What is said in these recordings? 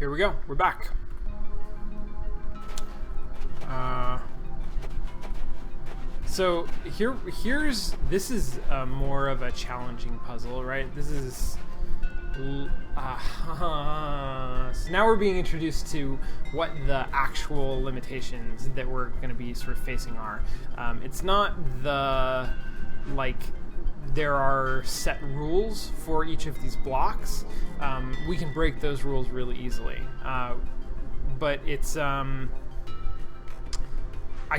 Here we go. We're back. So this is more of a challenging puzzle, right? This is so now we're being introduced to what the actual limitations that we're going to be sort of facing are. It's not the there are set rules for each of these blocks. We can break those rules really easily, but it's I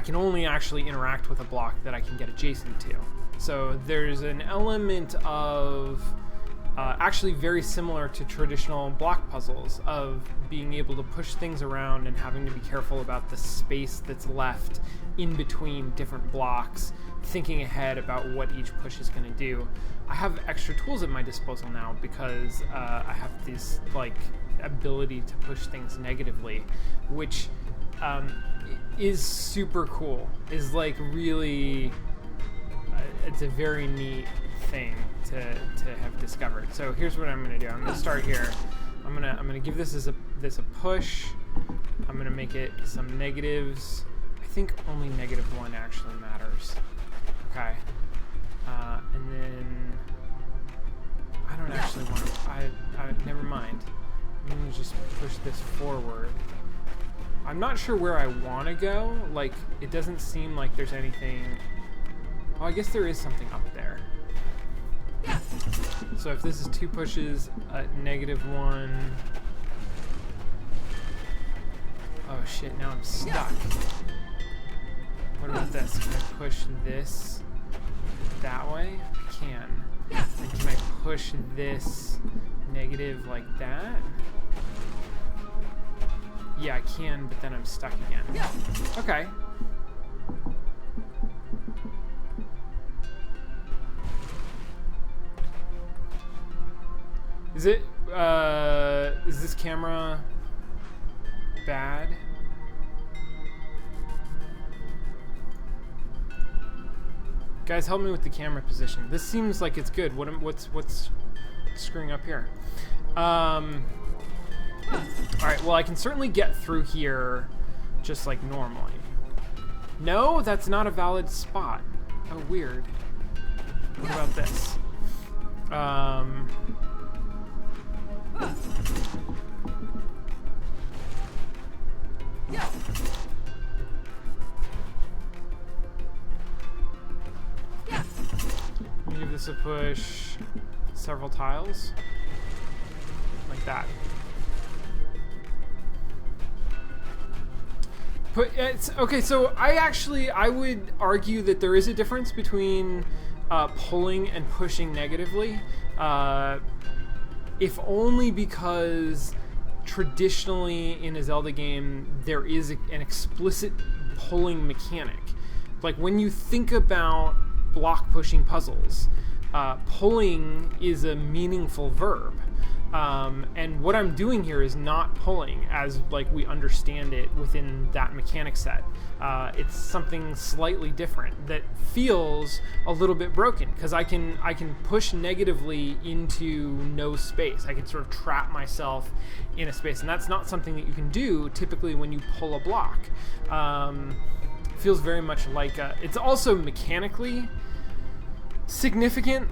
can only actually interact with a block that I can get adjacent to. So there's an element of actually very similar to traditional block puzzles of being able to push things around and having to be careful about the space that's left in between different blocks, thinking ahead about what each push is going to do. I have extra tools at my disposal now because I have this ability to push things negatively, which is super cool. Is really it's a very neat thing to have discovered. So here's what I'm going to do. I'm going to start here. I'm going to give this a push. I'm going to make it some negatives. I think only -1 actually matters. Okay. And then I don't actually want to. Never mind. I'm going to just push this forward. I'm not sure where I want to go. It doesn't seem like there's anything. Oh, I guess there is something up there. So if this is 2 pushes at -1. Oh shit, now I'm stuck. What about this? Can I push this that way? I can. And can I push this negative like that? Yeah, I can, but then I'm stuck again. Okay. Is this camera bad? Guys, help me with the camera position. This seems like it's good. What's screwing up here? Alright, well, I can certainly get through here just like normally. No, that's not a valid spot. Oh, weird. What about this? Give this a push several tiles. Like that. But it's okay, so I would argue that there is a difference between pulling and pushing negatively. If only because traditionally in a Zelda game there is an explicit pulling mechanic. Like when you think about block pushing puzzles, pulling is a meaningful verb. And what I'm doing here is not pulling as we understand it within that mechanic set. It's something slightly different that feels a little bit broken because I can push negatively into no space. I can sort of trap myself in a space, and that's not something that you can do typically when you pull a block. Feels very much like it's also mechanically significant.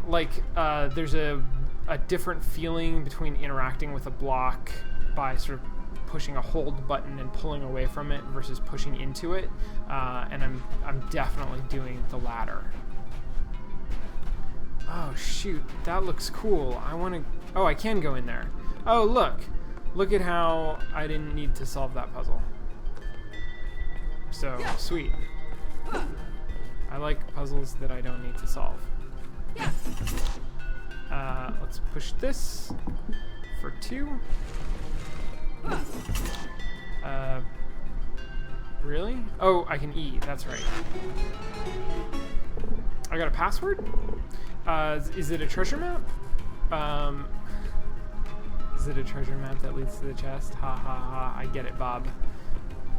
There's a different feeling between interacting with a block by sort of pushing a hold button and pulling away from it versus pushing into it, and I'm definitely doing the latter. Oh shoot, that looks cool. Oh, I can go in there. Oh, look at how I didn't need to solve that puzzle. So sweet. I like puzzles that I don't need to solve. Let's push this for 2. Really? Oh, I can E. That's right. I got a password? Is it a treasure map? Is it a treasure map that leads to the chest? Ha ha ha. I get it, Bob.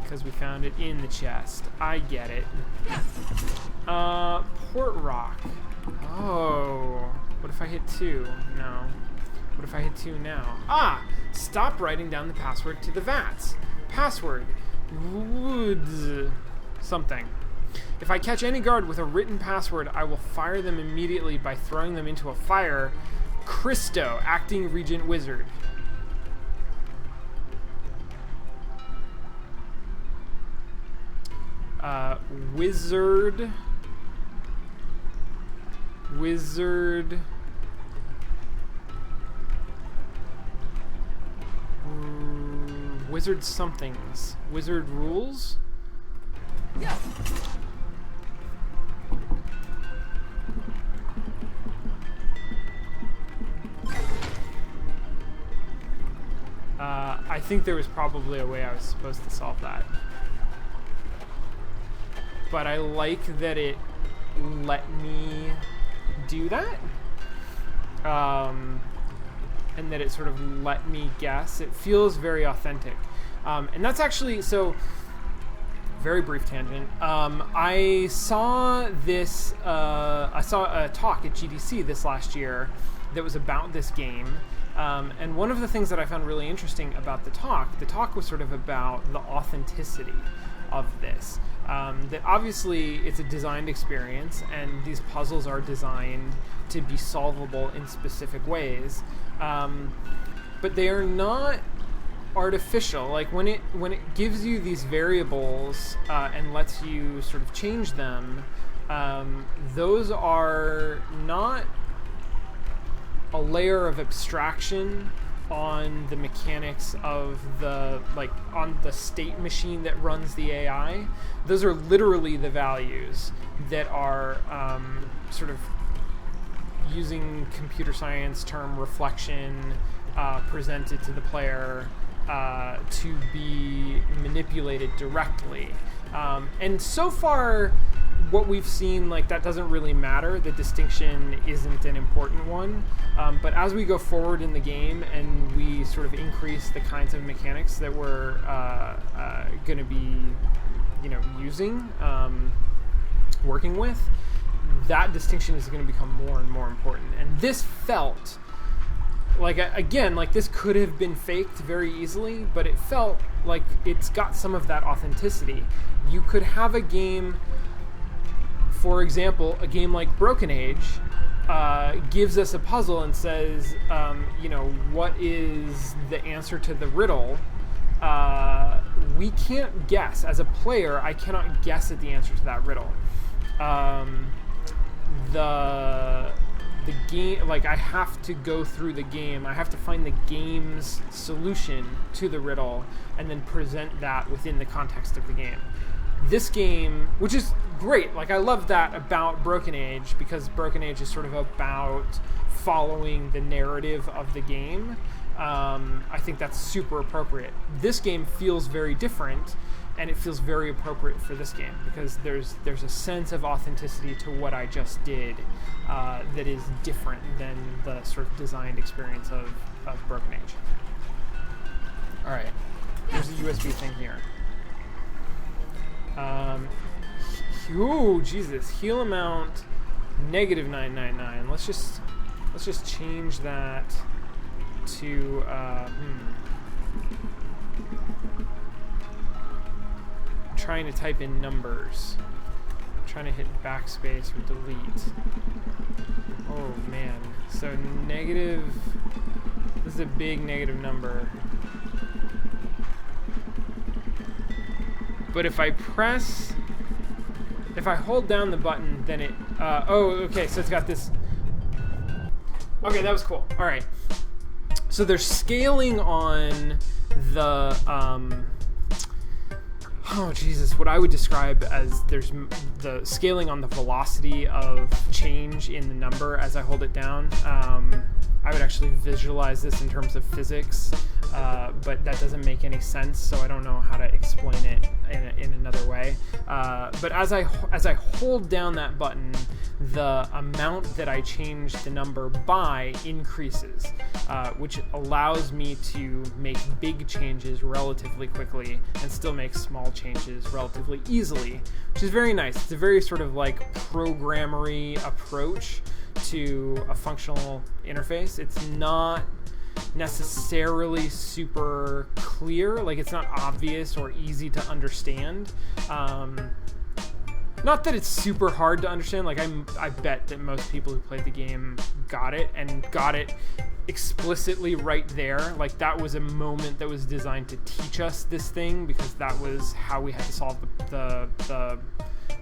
Because we found it in the chest. I get it. Port rock. Oh. What if I hit 2? No. What if I hit 2 now? Ah! Stop writing down the password to the vats. Password. Woods. Something. If I catch any guard with a written password, I will fire them immediately by throwing them into a fire. Christo, acting Regent Wizard. Wizard. Wizard somethings. Wizard rules? Yeah. I think there was probably a way I was supposed to solve that. But I like that it let me do that. And that it sort of let me guess. It feels very authentic. And that's actually, so, very brief tangent. I saw a talk at GDC this last year that was about this game. And one of the things that I found really interesting about the talk was sort of about the authenticity of this. That obviously it's a designed experience, and these puzzles are designed to be solvable in specific ways, but they are not artificial. Like when it gives you these variables and lets you sort of change them, those are not a layer of abstraction on the mechanics of on the state machine that runs the AI. Those are literally the values that are sort of, using computer science term, reflection, presented to the player to be manipulated directly. And so far, what we've seen, that doesn't really matter. The distinction isn't an important one. But as we go forward in the game and we sort of increase the kinds of mechanics that we're going to be, using, working with, that distinction is going to become more and more important. And this felt this could have been faked very easily, but it felt like it's got some of that authenticity. You could have a game, for example, a game like Broken Age, gives us a puzzle and says, what is the answer to the riddle? We can't guess. As a player, I cannot guess at the answer to that riddle. The game, I have to go through the game. I have to find the game's solution to the riddle and then present that within the context of the game. This game, which is great, I love that about Broken Age, because Broken Age is sort of about following the narrative of the game. I think that's super appropriate. This game feels very different, and it feels very appropriate for this game because there's a sense of authenticity to what I just did that is different than the sort of designed experience of Broken Age. All right, there's a USB thing here. Oh Jesus, heal amount -999. Let's just change that to I'm trying to type in numbers. I'm trying to hit backspace or delete. Oh man, so negative. This is a big negative number. But if I hold down the button, then it, okay, so it's got this. Okay, that was cool. All right. So there's scaling on the, oh Jesus, what I would describe as there's the scaling on the velocity of change in the number as I hold it down. I would actually visualize this in terms of physics, but that doesn't make any sense, so I don't know how to explain it in another way. But as I hold down that button, the amount that I change the number by increases, which allows me to make big changes relatively quickly and still make small changes relatively easily, which is very nice. It's a very sort of programmery approach to a functional interface. It's not necessarily super clear. Like, it's not obvious or easy to understand. Not that it's super hard to understand. Like, I bet that most people who played the game got it, and got it explicitly right there. Like, that was a moment that was designed to teach us this thing, because that was how we had to solve the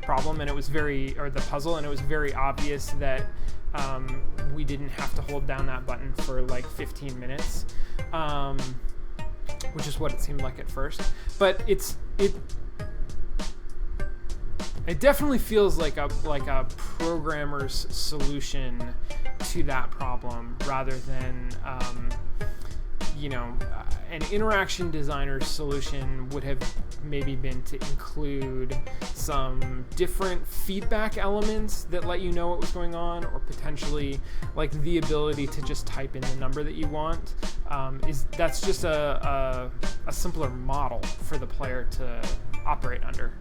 problem, and it was the puzzle, and it was very obvious that we didn't have to hold down that button for like 15 minutes, which is what it seemed like at first. But it definitely feels like a programmer's solution to that problem, rather than an interaction designer's solution would have maybe been to include some different feedback elements that let you know what was going on, or potentially like the ability to just type in the number that you want. That's just a simpler model for the player to operate under.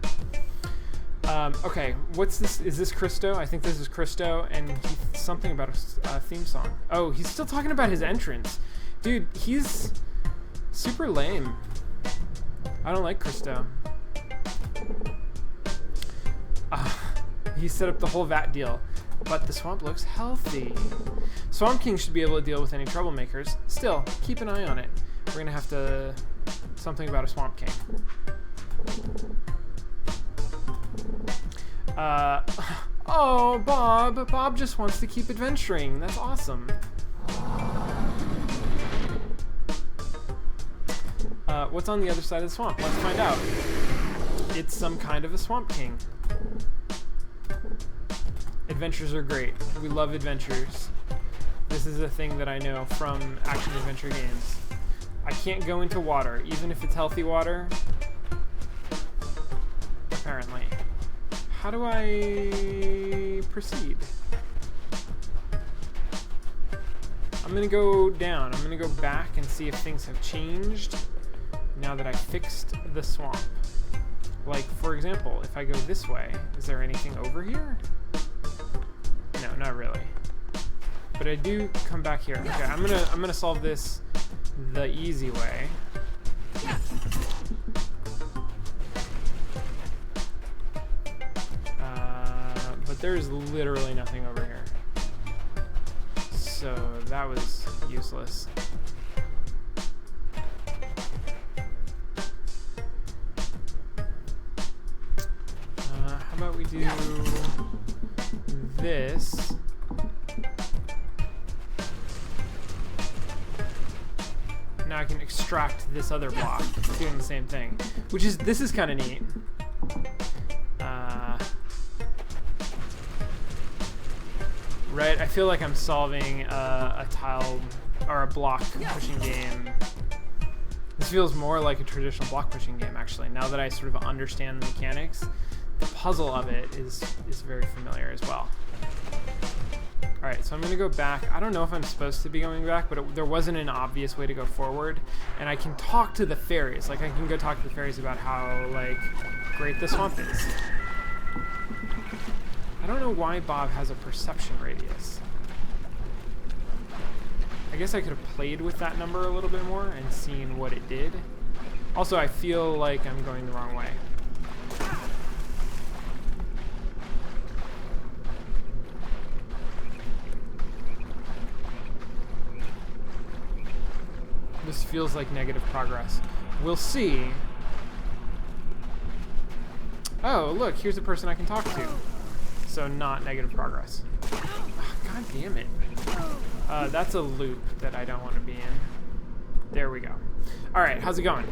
Okay, what's this? Is this Christo? I think this is Christo, and something about a theme song. Oh, he's still talking about his entrance. Dude, he's super lame. I don't like Christo. He set up the whole VAT deal, but the swamp looks healthy. Swamp King should be able to deal with any troublemakers. Still, keep an eye on it. We're gonna have to... something about a Swamp King. Oh, Bob. Bob just wants to keep adventuring. That's awesome. What's on the other side of the swamp? Let's find out. It's some kind of a Swamp King. Adventures are great. We love adventures. This is a thing that I know from action-adventure games. I can't go into water, even if it's healthy water. Apparently. How do I proceed? I'm gonna go down. I'm gonna go back and see if things have changed now that I fixed the swamp. Like, for example, if I go this way, is there anything over here? No, not really. But I do come back here. Okay, I'm gonna solve this the easy way. But there's literally nothing over here. So that was useless. How about we do this? Now I can extract this other block, doing the same thing. This is kind of neat. Right, I feel like I'm solving a tile or a block pushing game. This feels more like a traditional block pushing game, actually. Now that I sort of understand the mechanics, the puzzle of it is very familiar as well. All right, so I'm gonna go back. I don't know if I'm supposed to be going back, but there wasn't an obvious way to go forward. And I can talk to the fairies. Like, I can go talk to the fairies about how, like, great the swamp is. I don't know why Bob has a perception radius. I guess I could have played with that number a little bit more and seen what it did. Also, I feel like I'm going the wrong way. This feels like negative progress. We'll see. Oh, look, here's a person I can talk to. So not negative progress. Oh, God damn it. That's a loop that I don't want to be in. There we go. Alright, how's it going?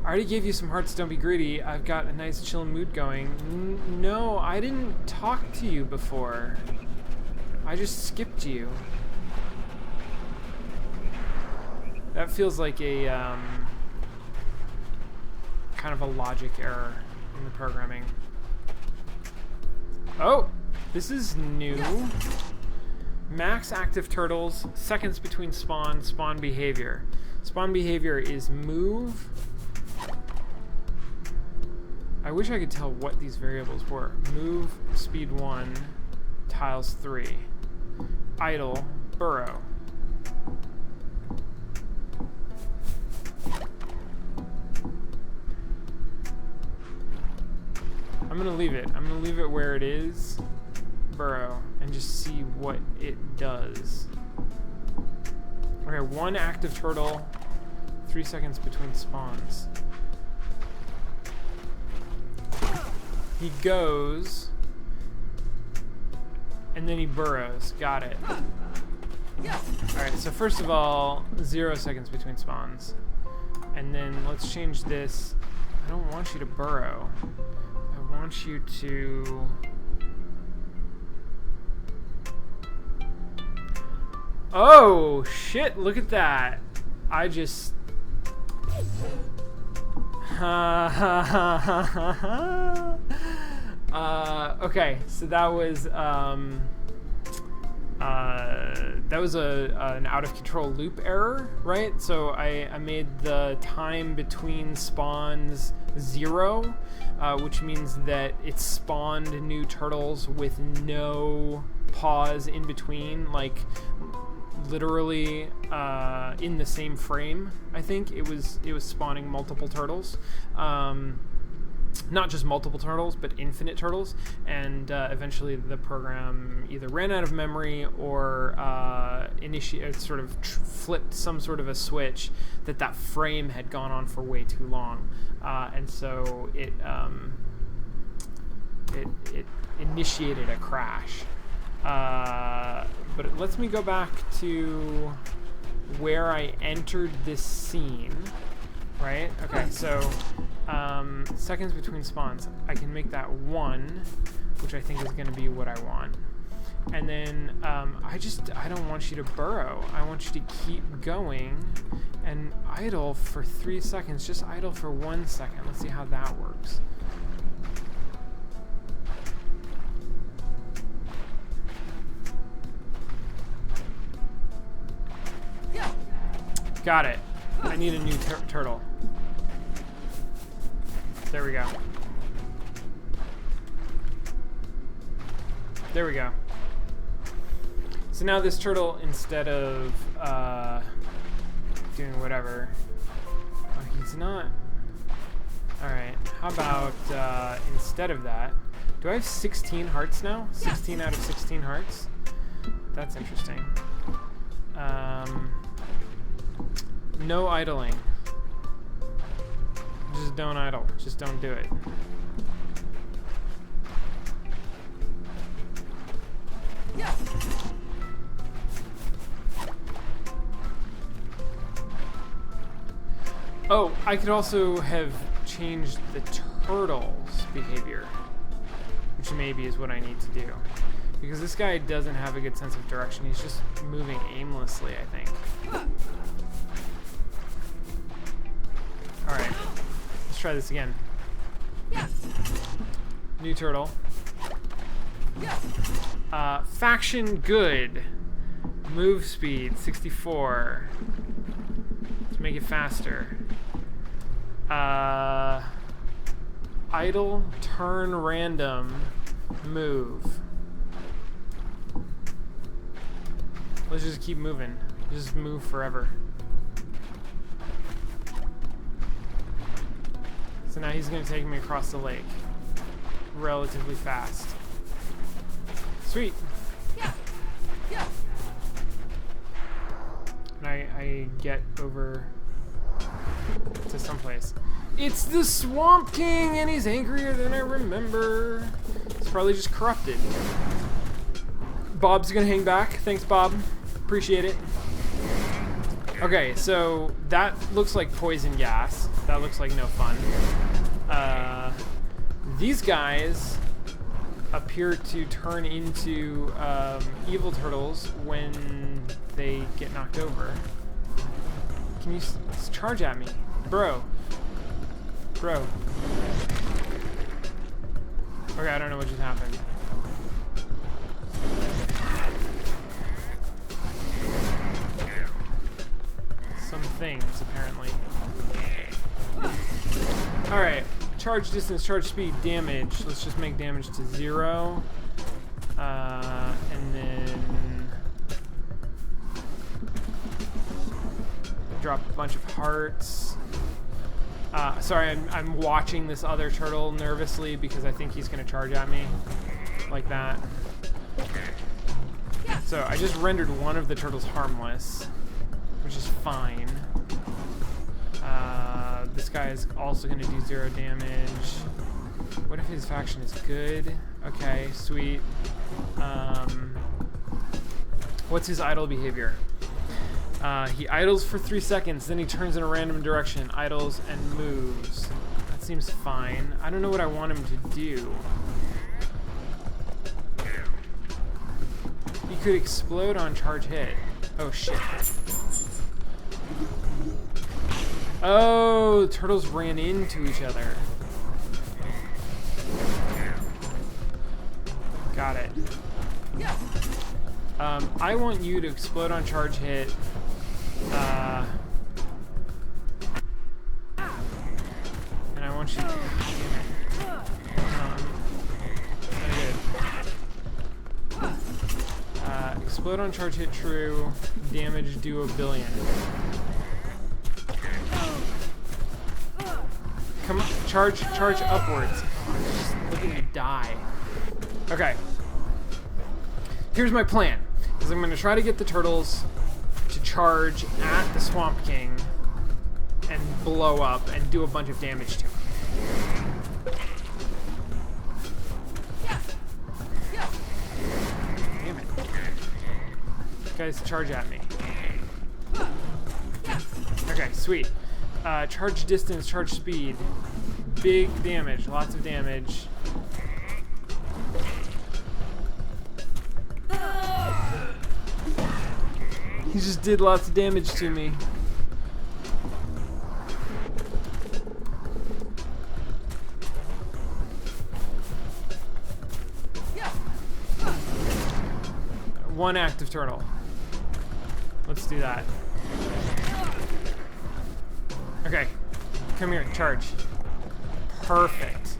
I already gave you some hearts, don't be greedy. I've got a nice chill mood going. No, I didn't talk to you before. I just skipped you. That feels like a kind of a logic error in the programming. Oh, this is new. Max active turtles, seconds between spawn behavior. Spawn behavior is move. I wish I could tell what these variables were. Move, speed 1, tiles 3. Idle, burrow. I'm gonna leave it. I'm gonna leave it where it is. Burrow. And just see what it does. Okay, 1 active turtle. 3 seconds between spawns. He goes. And then he burrows. Got it. Alright, so first of all, 0 seconds between spawns. And then let's change this. I don't want you to burrow. I want you to... Oh, shit, look at that. I just... okay, so that was an out of control loop error, right? So I made the time between spawns 0, which means that it spawned new turtles with no pause in between, like literally in the same frame. I think it was spawning multiple turtles. Not just multiple turtles, but infinite turtles, and eventually the program either ran out of memory or sort of flipped some sort of a switch that frame had gone on for way too long, and so it initiated a crash. But it lets me go back to where I entered this scene, right? Okay, so seconds between spawns. I can make that 1, which I think is going to be what I want. And then I don't want you to burrow. I want you to keep going and idle for 3 seconds. Just idle for 1 second. Let's see how that works. Got it. I need a new turtle. There we go. There we go. So now this turtle, instead of doing whatever, oh, he's not. Alright, how about instead of that, do I have 16 hearts now? 16 out of 16 hearts? That's interesting. No idling. Just don't idle. Just don't do it. Oh, I could also have changed the turtle's behavior, which maybe is what I need to do. Because this guy doesn't have a good sense of direction. He's just moving aimlessly, I think. Alright. Let's try this again. New turtle. Faction good. Move speed 64. Let's make it faster. Idle, turn random, move. Let's just keep moving. Just move forever. So now he's going to take me across the lake relatively fast. Sweet. And I get over to someplace. It's the Swamp King, and he's angrier than I remember. He's probably just corrupted. Bob's gonna hang back. Thanks, Bob. Appreciate it. Okay, so that looks like poison gas. That looks like no fun. These guys appear to turn into evil turtles when they get knocked over. Can you charge at me? Bro. Okay, I don't know what just happened. Some things, apparently. Alright. Charge distance, charge speed, damage. Let's just make damage to 0. And then drop a bunch of hearts. Sorry, I'm watching this other turtle nervously because I think he's going to charge at me like that. So I just rendered one of the turtles harmless, which is fine. This guy is also going to do 0 damage. What if his faction is good? Okay, sweet. What's his idle behavior? He idles for 3 seconds, then he turns in a random direction, idles, and moves. That seems fine. I don't know what I want him to do. He could explode on charge hit. Oh, shit. Oh, the turtles ran into each other. Got it. I want you to explode on charge hit. And I want you to... Damn it. Good. Explode on charge hit true. Damage do 1 billion. Come on, charge upwards. Just look at me die. Okay. Here's my plan. Is I'm going to try to get the turtles to charge at the Swamp King and blow up and do a bunch of damage to him. Damn it. Guys, charge at me. Okay, sweet. Charge distance, charge speed. Big damage, lots of damage. He just did lots of damage to me. One active turtle. Let's do that. Okay, come here, charge. Perfect.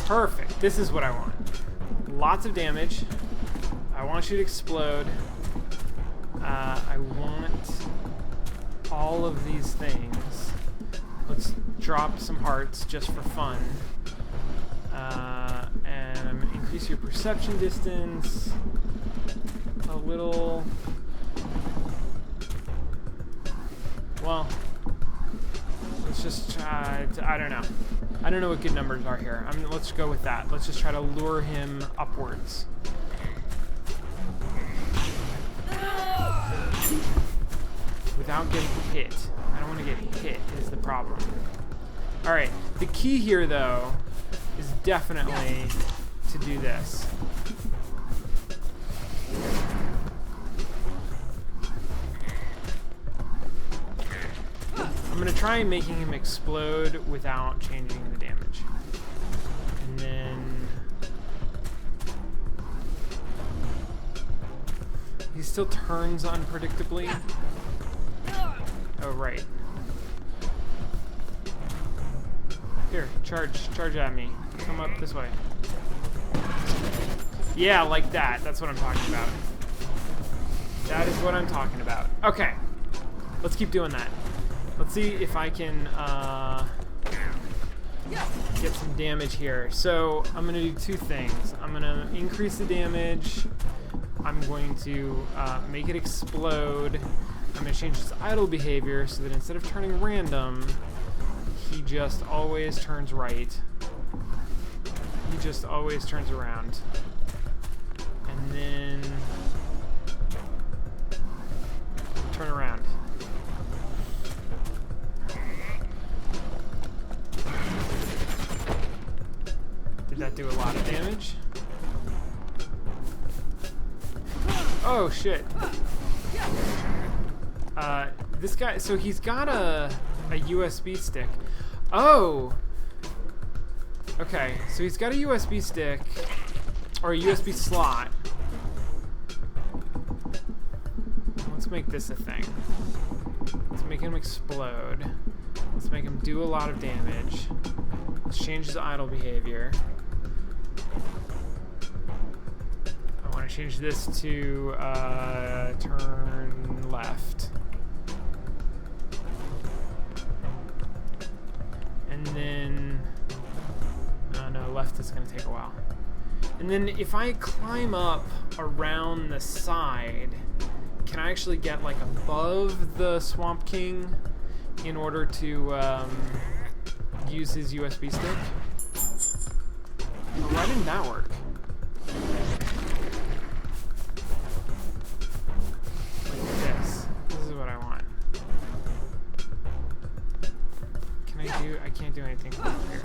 Perfect. This is what I want. Lots of damage. I want you to explode. I want all of these things. Let's drop some hearts just for fun. And I'm going to increase your perception distance a little. Well, let's just try to, I don't know. I don't know what good numbers are here. Let's go with that. Let's just try to lure him upwards. Without getting hit. I don't want to get hit is the problem. Alright, the key here though is definitely to do this. I'm going to try making him explode without changing the damage. And then... he still turns unpredictably. Oh, right. Here, charge at me. Come up this way. Yeah, like that. That's what I'm talking about. That is what I'm talking about. Okay. Let's keep doing that. Let's see if I can get some damage here. So I'm going to do 2 things. I'm going to increase the damage. I'm going to make it explode. I'm going to change his idle behavior so that instead of turning random, he just always turns right. He just always turns around. And then turn around. Did that do a lot of damage? Oh shit. This guy, so he's got a USB stick. Oh! Okay, so he's got a USB stick, or a USB slot. Let's make this a thing. Let's make him explode. Let's make him do a lot of damage. Let's change his idle behavior. I want to change this to turn left. left is going to take a while. And then if I climb up around the side, can I actually get like above the Swamp King in order to use his USB stick? Oh, why didn't that work? Like this. This is what I want. Can I do? I can't do anything from up here.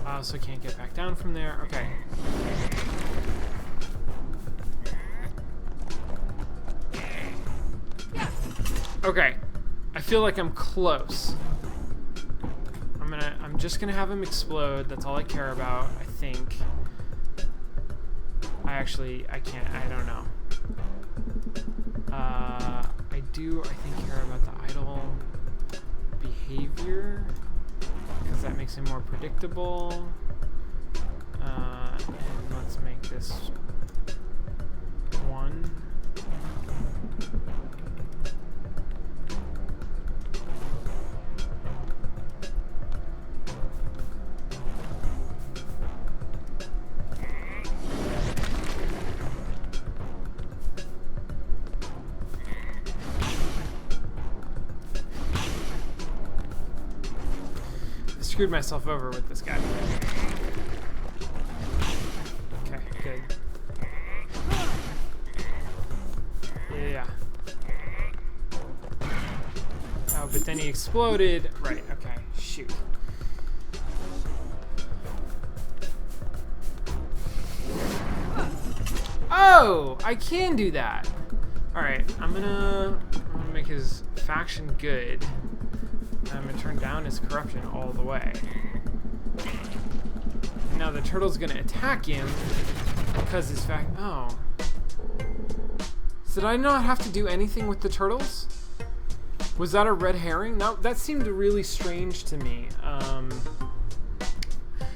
I also can't get back down from there. Okay. Okay. I feel like I'm close. I'm just gonna have him explode. That's all I care about, I think. I can't, I don't know. I think, care about the idle behavior, because that makes it more predictable. And let's make this 1. Screwed myself over with this guy. Okay, good. Yeah. Oh, but then he exploded. Right, okay. Shoot. Oh! I can do that! Alright, I'm gonna make his faction good. I'm going to turn down his corruption all the way. And now the turtle's going to attack him because his oh. So did I not have to do anything with the turtles? Was that a red herring? No, that seemed really strange to me.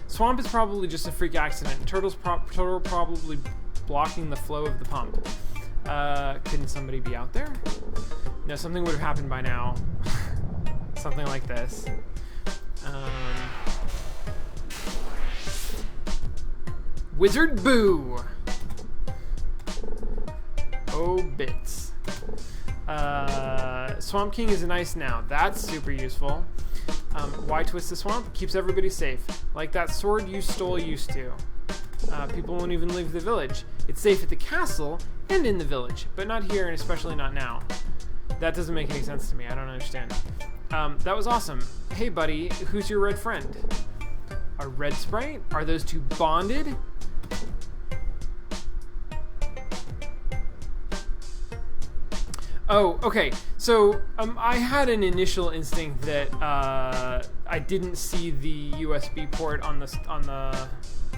Swamp is probably just a freak accident. Turtle probably blocking the flow of the pump. Couldn't somebody be out there? No, something would have happened by now. Something like this. Wizard Boo! Oh, bits. Swamp King is nice now. That's super useful. Why twist the swamp? Keeps everybody safe. Like that sword you stole used to. People won't even leave the village. It's safe at the castle and in the village, but not here, and especially not now. That doesn't make any sense to me. I don't understand. That was awesome. Hey, buddy, who's your red friend? A red sprite? Are those two bonded? Oh, okay. So, I had an initial instinct that I didn't see the USB port on the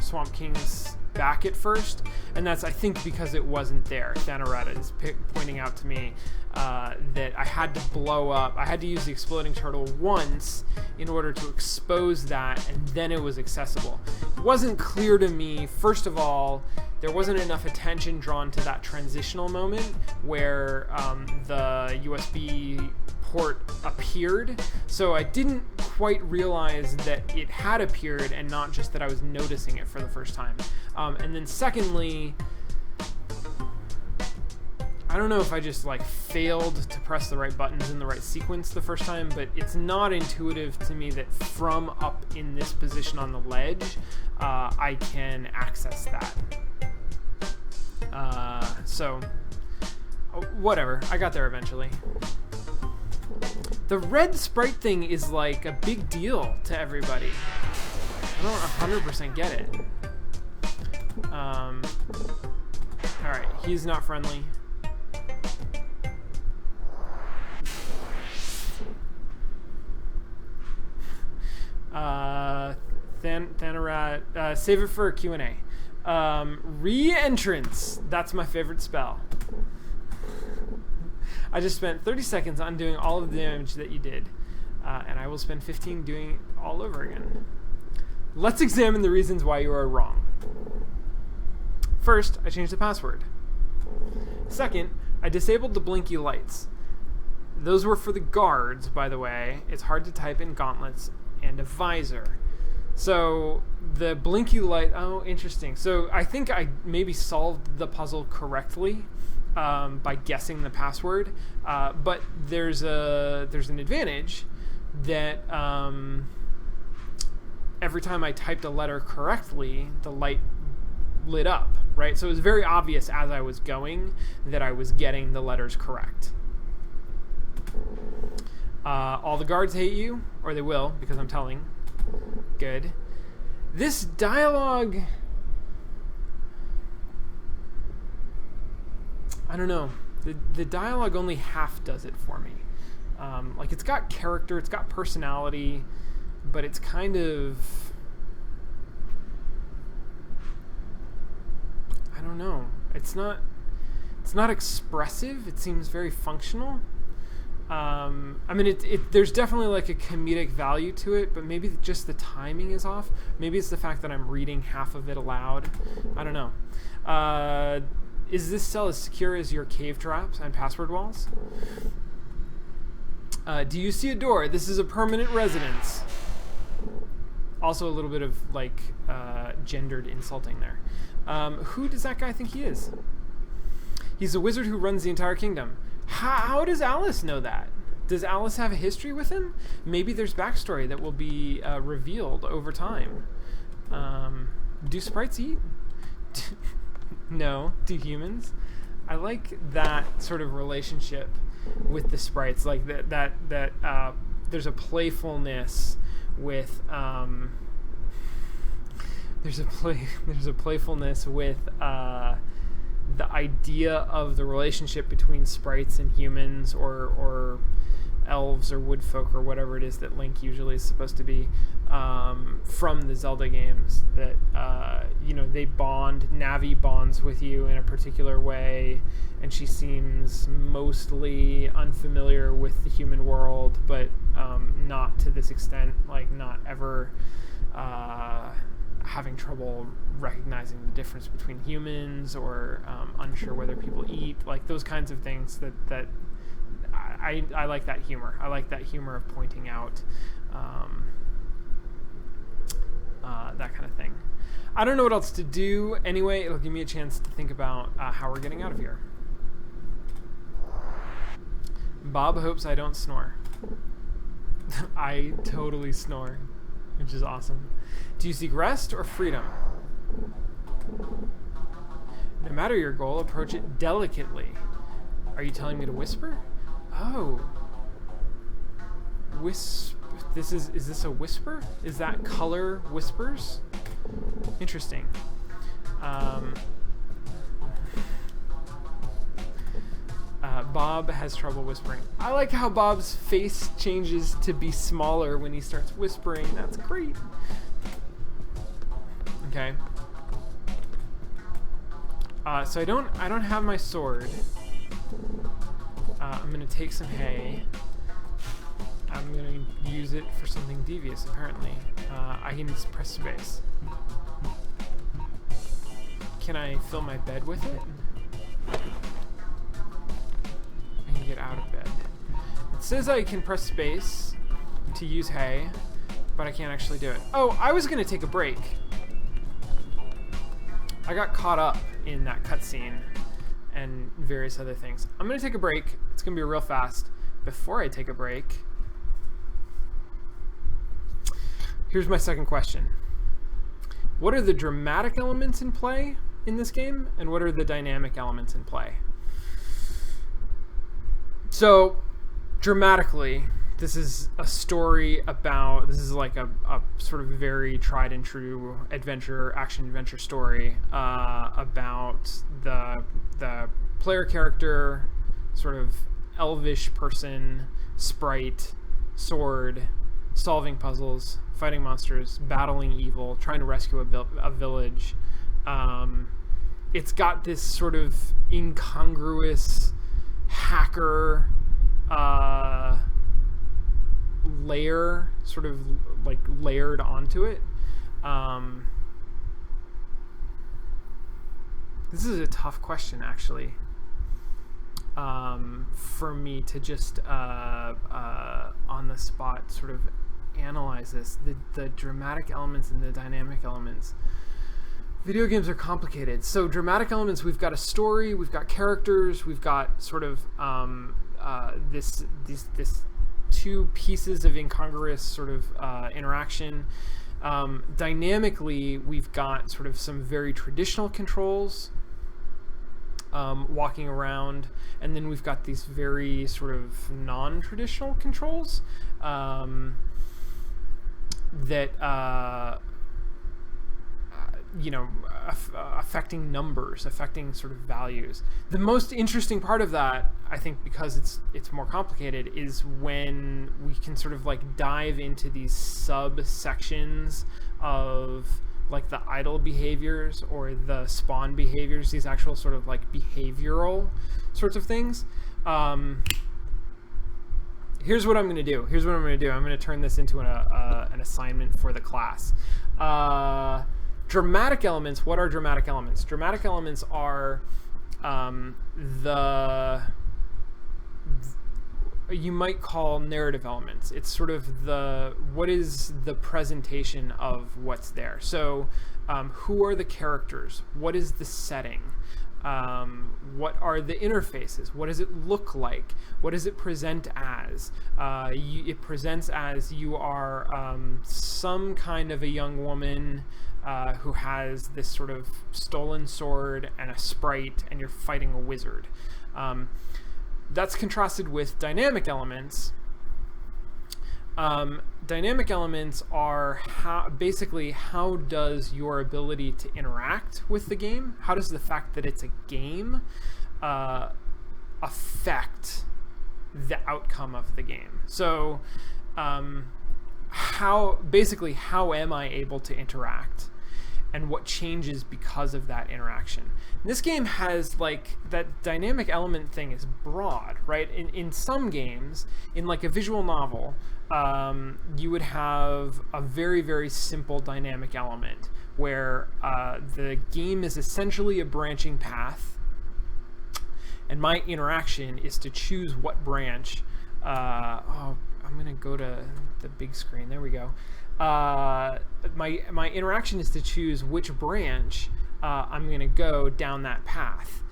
Swamp King's back at first, and that's, I think, because it wasn't there. Thanorata is pointing out to me that I had to blow up. I had to use the exploding turtle once in order to expose that, and then it was accessible. It wasn't clear to me, first of all, there wasn't enough attention drawn to that transitional moment where the USB port appeared, so I didn't quite realize that it had appeared and not just that I was noticing it for the first time. And then secondly, I don't know if I just like failed to press the right buttons in the right sequence the first time, but it's not intuitive to me that from up in this position on the ledge, I can access that. So, whatever. I got there eventually. The red sprite thing is like a big deal to everybody. I don't 100% get it. Alright, he's not friendly. Thanarat, save it for a Q&A. Re-entrance. That's my favorite spell. I just spent 30 seconds undoing all of the damage that you did, and I will spend 15 doing it all over again. Let's examine the reasons why you are wrong. First, I changed the password. Second, I disabled the blinky lights. Those were for the guards, by the way. It's hard to type in gauntlets and a visor. So the blinky light, oh, interesting. So I think I maybe solved the puzzle correctly by guessing the password. But there's an advantage that every time I typed a letter correctly, the light lit up, right? So it was very obvious as I was going that I was getting the letters correct. All the guards hate you, or they will, because I'm telling. Good. This dialogue, I don't know. The dialogue only half does it for me. Like, it's got character, it's got personality, but it's kind of, I don't know. It's not expressive. It seems very functional. I mean, there's definitely like a comedic value to it, but maybe just the timing is off. Maybe it's the fact that I'm reading half of it aloud. I don't know. Is this cell as secure as your cave traps and password walls? Do you see a door? This is a permanent residence. Also a little bit of like gendered insulting there. Who does that guy think he is? He's a wizard who runs the entire kingdom. How does Alice know that? Does Alice have a history with him? Maybe there's backstory that will be revealed over time. Do sprites eat? No. Do humans? I like that sort of relationship with the sprites. Like that there's a playfulness with there's a playfulness with the idea of the relationship between sprites and humans, or elves or woodfolk or whatever it is that Link usually is supposed to be, from the Zelda games, that they bond. Navi bonds with you in a particular way, and she seems mostly unfamiliar with the human world, but not to this extent, like not ever having trouble recognizing the difference between humans, or unsure whether people eat, like those kinds of things that I like that humor. I like that humor of pointing out that kind of thing. I don't know what else to do. Anyway, it'll give me a chance to think about how we're getting out of here. Bob hopes I don't snore. I totally snore, which is awesome. Do you seek rest or freedom? No matter your goal, approach it delicately. Are you telling me to whisper? Oh. Is this a whisper? Is that color whispers? Interesting. Bob has trouble whispering. I like how Bob's face changes to be smaller when he starts whispering. That's great. Okay. So I don't have my sword. I'm gonna take some hay. I'm gonna use it for something devious, apparently. I can just press space. Can I fill my bed with it? I can get out of bed. It says I can press space to use hay, but I can't actually do it. Oh, I was gonna take a break. I got caught up in that cutscene and various other things. I'm gonna take a break. It's gonna be real fast. Before I take a break, here's my second question. What are the dramatic elements in play in this game, and what are the dynamic elements in play? So, dramatically, this is a story about, this is like a sort of very tried and true action adventure story about the player character, sort of elvish person, sprite, sword, solving puzzles, fighting monsters, battling evil, trying to rescue a village. It's got this sort of incongruous hacker layer, sort of like layered onto it. This is a tough question, actually. for me to just on the spot sort of analyze this. The dramatic elements and the dynamic elements. Video games are complicated. So dramatic elements, we've got a story, we've got characters, we've got sort of this two pieces of incongruous sort of interaction. Dynamically, we've got sort of some very traditional controls, walking around, and then we've got these very sort of non-traditional controls that affecting numbers, affecting sort of values. The most interesting part of that, I think, because it's more complicated, is when we can sort of like dive into these subsections of like the idle behaviors or the spawn behaviors, these actual sort of like behavioral sorts of things. Here's what I'm going to do. I'm going to turn this into an assignment for the class. Dramatic elements. What are dramatic elements? Dramatic elements are you might call narrative elements. It's sort of what is the presentation of what's there. So who are the characters? What is the setting? What are the interfaces? What does it look like? What does it present as? It presents as you are some kind of a young woman who has this sort of stolen sword and a sprite, and you're fighting a wizard. That's contrasted with dynamic elements. Dynamic elements are basically how does your ability to interact with the game, how does the fact that it's a game affect the outcome of the game. So how am I able to interact, and what changes because of that interaction. This game has like that dynamic element thing is broad, right? In some games, in like a visual novel, you would have a very, very simple dynamic element where the game is essentially a branching path, and my interaction is to choose what branch. I'm gonna go to the big screen. There we go. My interaction is to choose which branch I'm going to go down that path.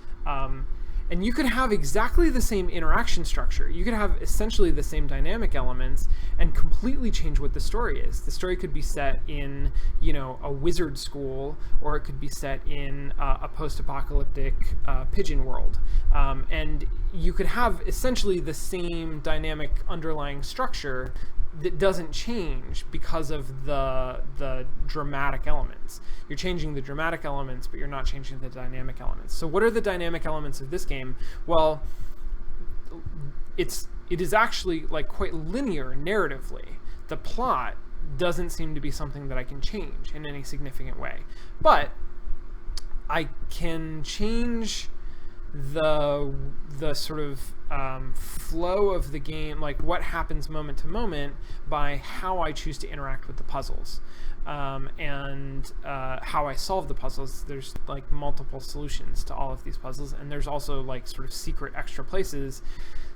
And you could have exactly the same interaction structure. You could have essentially the same dynamic elements and completely change what the story is. The story could be set in, a wizard school, or it could be set in a post-apocalyptic pigeon world. And you could have essentially the same dynamic underlying structure that doesn't change because of the dramatic elements. You're changing the dramatic elements, but you're not changing the dynamic elements. So what are the dynamic elements of this game? Well, it is actually like quite linear narratively. The plot doesn't seem to be something that I can change in any significant way. But I can change the sort of flow of the game, like what happens moment to moment, by how I choose to interact with the puzzles, and how I solve the puzzles. There's like multiple solutions to all of these puzzles, and there's also like sort of secret extra places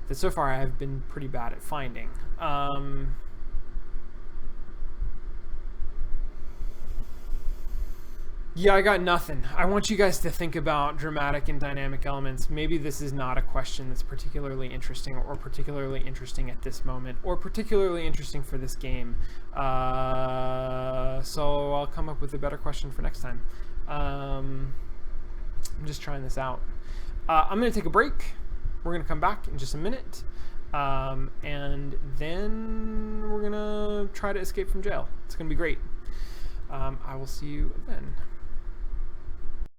that so far I have been pretty bad at finding. Yeah, I got nothing. I want you guys to think about dramatic and dynamic elements. Maybe this is not a question that's particularly interesting, or particularly interesting at this moment, or particularly interesting for this game. So I'll come up with a better question for next time. I'm just trying this out. I'm going to take a break. We're going to come back in just a minute. And then we're going to try to escape from jail. It's going to be great. I will see you then.